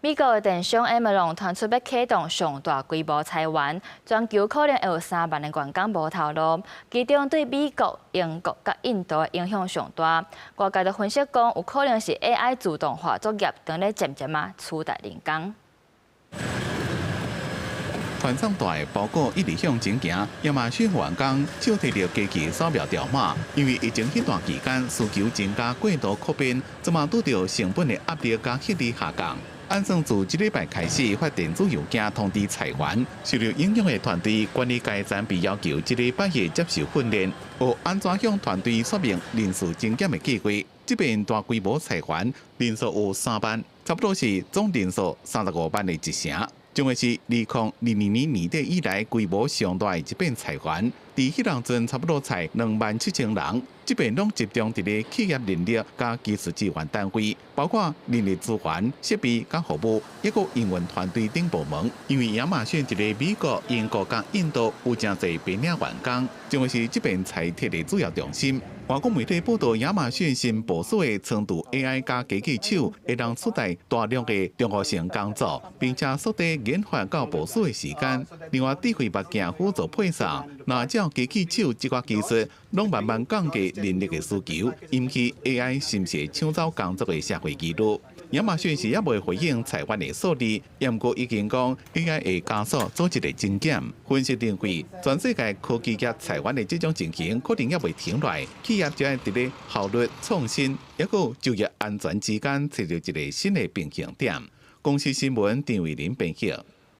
美国的电商 Amazon 传出要启动上大规模裁员，全球可能会有3万个员工无头路，其中对美国、英国甲印度的影响上大。外界就分析讲，有可能是 AI 自动化作业正咧渐渐取代人工。 团上大的包裹一直向前行，亚马逊员工少摕到机器扫描条码，因为疫情迄段期间需求增加过度扩编，即嘛拄到成本的压力甲息率下降。按算自即礼拜开始发电子邮件通知裁员，受到影响的团队管理阶层被要求即礼拜日接受训练，学安怎向团队说明人事精简的计划。即边大规模裁员，人数有3万，差不多是总人数35万的一成。 将会是2022年年底以来规模上大的一遍裁员，伫迄当阵差不多才27000人。这边拢集中伫咧企业人力甲技术支援单位，包括人力资源、设备甲服务，抑个营运团队等部门。因为亚马逊伫咧美国、英国甲印度有真侪边领员工，将会是这边裁撤的主要重心。外国媒体报道，亚马逊新部署的深度 AI 加机器手，会当取代大量的综合性工作，并且缩短研发到部署的时间。另外，智慧物件辅助配送，若照机器手这个技术，拢慢慢降低人力的需求，引起 AI 是不是抢走工作的社会议论。亚马逊是也未回应裁员的数字，不过已经讲 AI 会加速组织的精简。分析认为，全世界科技业裁员的这种情形，可能也未停落来，企业就要伫咧效率、创新，抑个就业安全之间找到一个新的平衡点。公司新闻张伟林编辑。